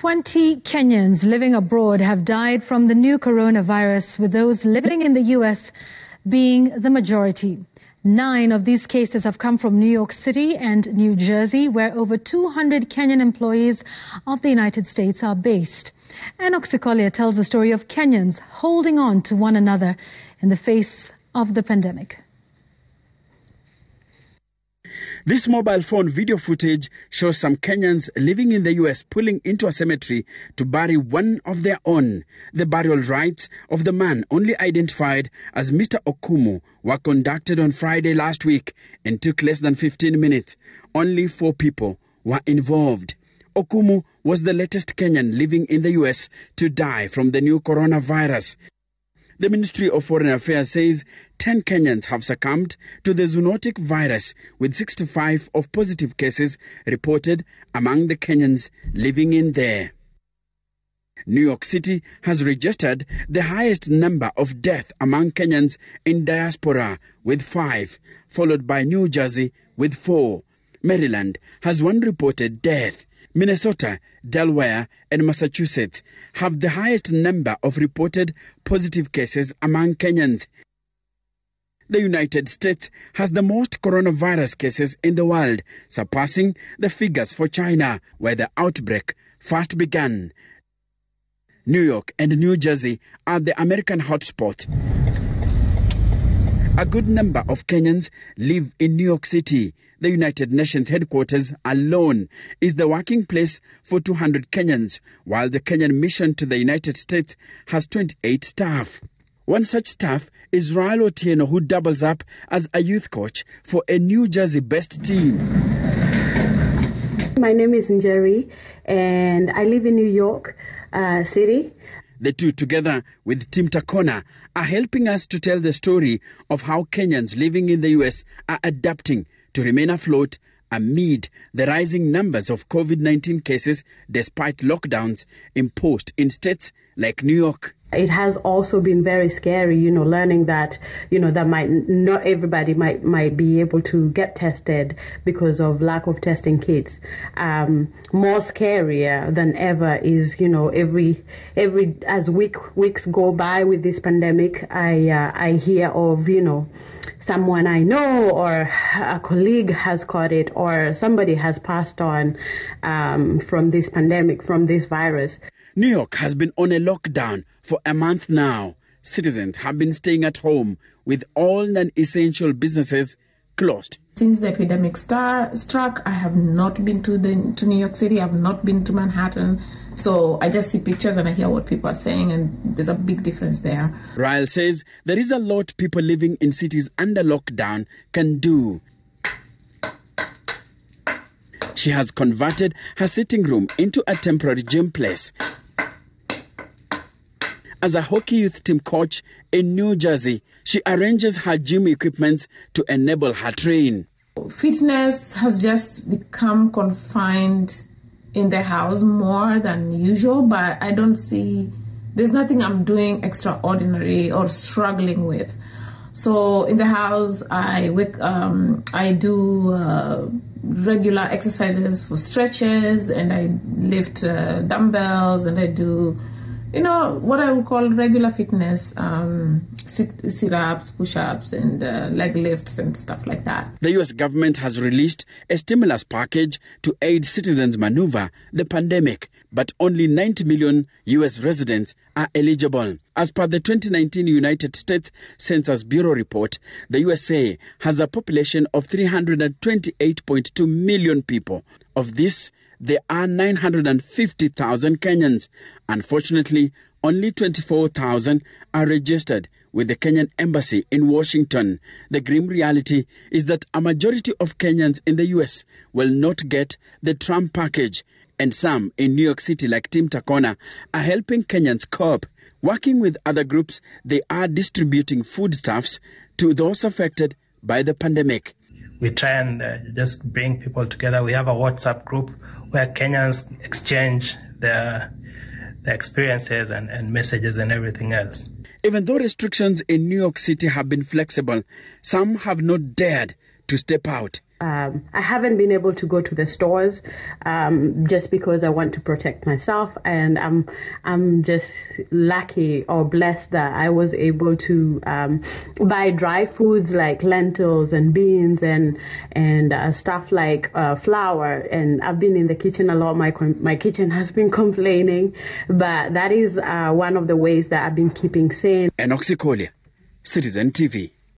20 Kenyans living abroad have died from the new coronavirus, with those living in the U.S. being the majority. 9 of these cases have come from New York City and New Jersey, where over 200 Kenyan employees of the United States are based. Enock Sikolia tells the story of Kenyans holding on to one another in the face of the pandemic. This mobile phone video footage shows some Kenyans living in the U.S. pulling into a cemetery to bury one of their own. The burial rites of the man, only identified as Mr. Okumu, were conducted on Friday last week and took less than 15 minutes. Only 4 people were involved. Okumu was the latest Kenyan living in the U.S. to die from the new coronavirus. The Ministry of Foreign Affairs says 10 Kenyans have succumbed to the zoonotic virus, with 65 of positive cases reported among the Kenyans living in there. New York City has registered the highest number of deaths among Kenyans in diaspora, with 5, followed by New Jersey with 4. Maryland has 1 reported death. Minnesota, Delaware, and Massachusetts have the highest number of reported positive cases among Kenyans. The United States has the most coronavirus cases in the world, surpassing the figures for China, where the outbreak first began. New York and New Jersey are the American hotspots. A good number of Kenyans live in New York City. The United Nations headquarters alone is the working place for 200 Kenyans, while the Kenyan mission to the United States has 28 staff. One such staff is Rael Otieno, who doubles up as a youth coach for a New Jersey-based team. My name is Njeri, and I live in New York City. The two, together with Tim Takona, are helping us to tell the story of how Kenyans living in the U.S. are adapting to remain afloat amid the rising numbers of COVID-19 cases despite lockdowns imposed in states like New York. It has also been very scary, learning that, that not everybody might be able to get tested because of lack of testing kits. More scarier than ever is, every as weeks go by with this pandemic, I hear of, someone I know or a colleague has caught it, or somebody has passed on from this pandemic, from this virus. New York has been on a lockdown for a month now. Citizens have been staying at home, with all non-essential businesses closed. Since the epidemic struck, I have not been to New York City. I have not been to Manhattan. So I just see pictures and I hear what people are saying, and there's a big difference there. Rael says there is a lot people living in cities under lockdown can do. She has converted her sitting room into a temporary gym place. As a hockey youth team coach in New Jersey, she arranges her gym equipment to enable her train. Fitness has just become confined in the house more than usual, but I don't see, there's nothing I'm doing extraordinary or struggling with. So in the house, I do regular exercises for stretches, and I lift dumbbells, and I do, what I would call regular fitness, sit-ups, push-ups, and leg lifts and stuff like that. The U.S. government has released a stimulus package to aid citizens maneuver the pandemic, but only 90 million U.S. residents are eligible. As per the 2019 United States Census Bureau report, the USA has a population of 328.2 million people. Of this, there are 950,000 Kenyans. Unfortunately, only 24,000 are registered with the Kenyan embassy in Washington. The grim reality is that a majority of Kenyans in the U.S. will not get the Trump package, and some in New York City, like Tim Takona, are helping Kenyans cope. Working with other groups, they are distributing foodstuffs to those affected by the pandemic. We try and just bring people together. We have a WhatsApp group where Kenyans exchange their experiences and messages and everything else. Even though restrictions in New York City have been flexible, some have not dared to step out. I haven't been able to go to the stores just because I want to protect myself, and I'm just lucky or blessed that I was able to buy dry foods like lentils and beans and stuff like flour. And I've been in the kitchen a lot. My kitchen has been complaining, but that is one of the ways that I've been keeping sane. Enock Sikolia, Citizen TV.